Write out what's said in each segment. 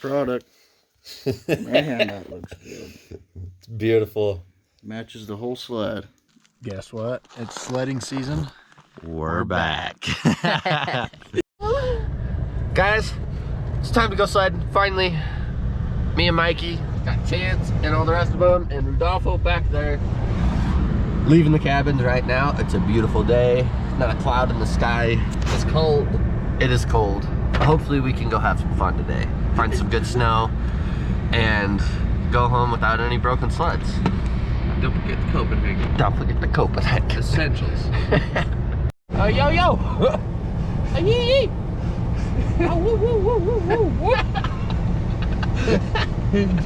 product. Man, that looks good. It's beautiful. Matches the whole sled. Guess what? It's sledding season. We're back. Guys, it's time to go sledding. Finally, me and Mikey got Chance and all the rest of them, and Rudolfo back there. Leaving the cabins right now. It's a beautiful day. Not a cloud in the sky. It's cold. It is cold. Hopefully we can go have some fun today. Find some good snow and go home without any broken sleds. Don't forget the Copenhagen. Don't forget the Copenhagen. Essentials. Oh, yo, yo. Yee. Oh, woo, woo, woo, woo, woo, woo.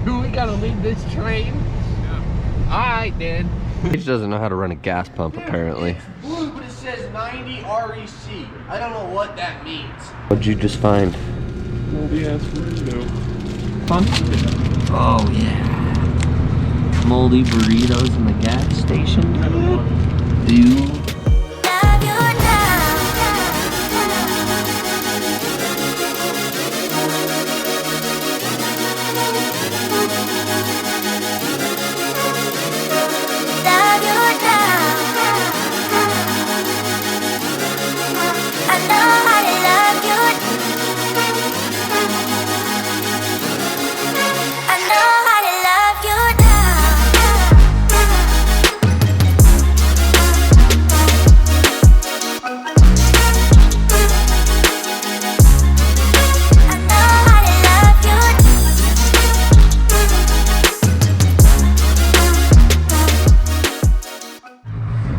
Do we gotta leave this train? Yeah. Alright, then. He just doesn't know how to run a gas pump, apparently. It's blue, but it says 90 REC. I don't know what that means. What'd you just find? Moldy ass burrito. Oh, yeah. Moldy burritos in the gas station. Dude.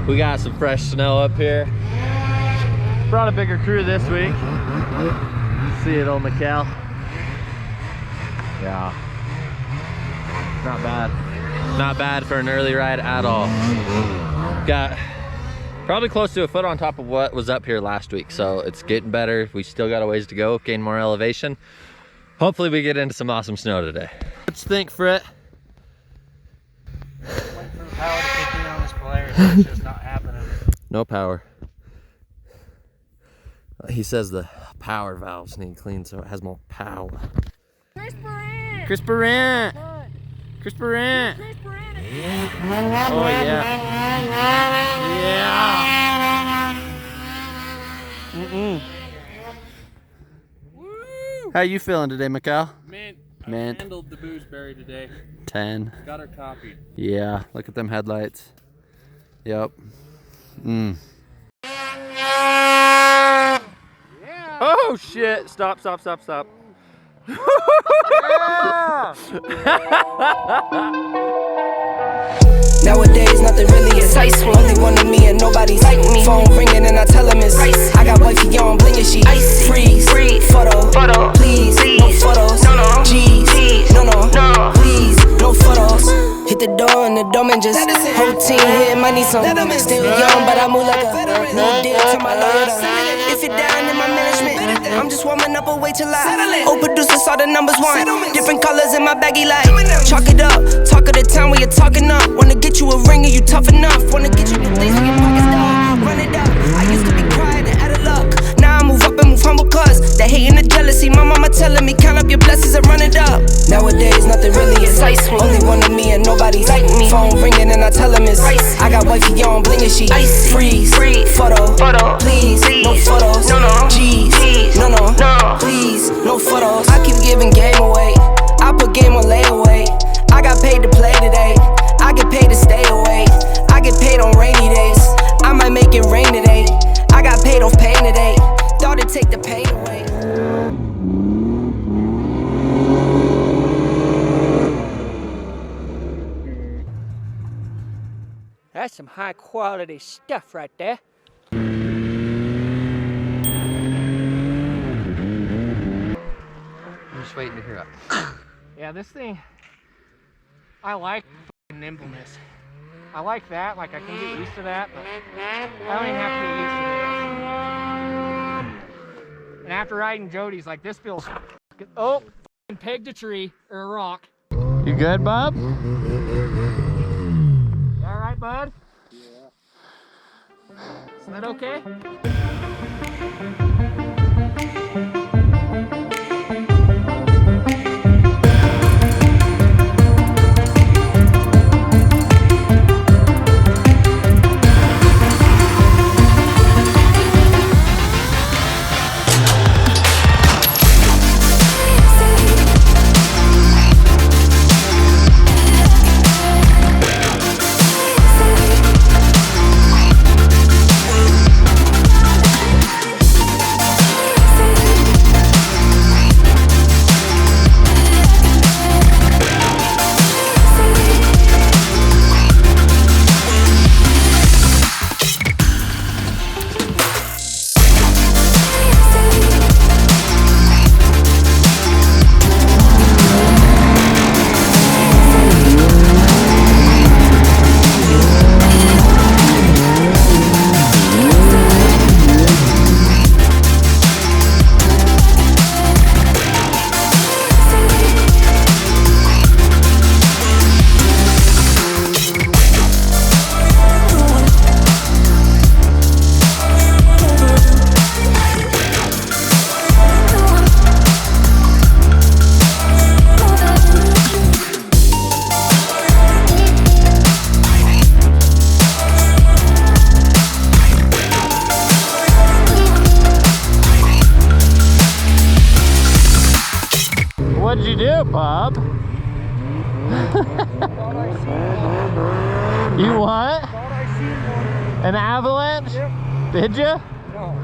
We got some fresh snow up here. Brought a bigger crew this week. See it, old McCall. Yeah. Not bad. Not bad for an early ride at all. Got probably close to a foot on top of what was up here last week, so it's getting better. We still got a ways to go, gain more elevation. Hopefully we get into some awesome snow today. What you think, Frit? Waiting for the power to kick in on this Polaris. It's just not happening. No power. He says the power valves need cleaned so it has more power. Chris Barrett! Chris Barrett! Chris Barrett! Chris Barrett! Oh yeah. Yeah! Woo! How you feeling today, Mikhail? Mint. Mint. I handled the booseberry today. 10. Got her copied. Yeah, look at them headlights. Yep. Yeah. Oh shit! Stop, stop, stop, stop. Nowadays, nothing really excites me. Only one of me and nobody's like me. Phone ringing and I tell him it's ice. I got wifey on bling and she ice. Freeze, photo, please, no photos. Jeez, no, please, no photos. Hit the door and the dome and just whole team here might need some. Still young, but I move like a no deal to my lawyer. If you're down in my management, I'm just warming up, wait till I old producer saw the numbers one. Different colors in my baggy light. Chalk it up, talk of the town where you're talking up. Wanna get you a ring and you tough enough. Wanna get you new things in your pockets down. Run it up. I used to be quiet and out of luck. Now I move up and move humble cause the hate and the jealousy. My mama telling me count up your blessings and run it up. Nowadays nothing really excites me. Only one of me and nobody's like me. Phone ringing and I tell him it's ice. I got wifey on bling and she ice. Freeze, photo, please, no photos. Jeez, no, please, no photos. I keep giving game away. I put game on layaway. I got paid to play today. I get paid to stay away. I get paid on rainy days. I might make it rain today. I got paid off pain today. Thought it'd take the pain away. That's some high quality stuff right there. I'm just waiting to hear it. Yeah, this thing, I like nimbleness. I like that, like I can get used to that, but I don't even have to get used to this. And after riding Jody's, like this feels, oh, pegged a tree or a rock. You good, Bob? All right, bud? Yeah. Is that okay? Bob? You what? An avalanche? Yep. Did you? No.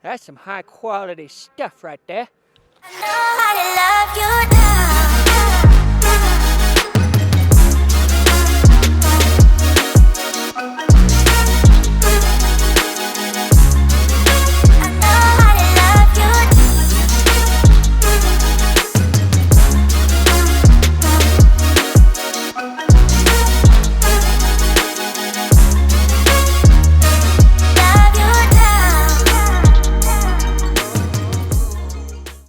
That's some high quality stuff right there. I know how to love you.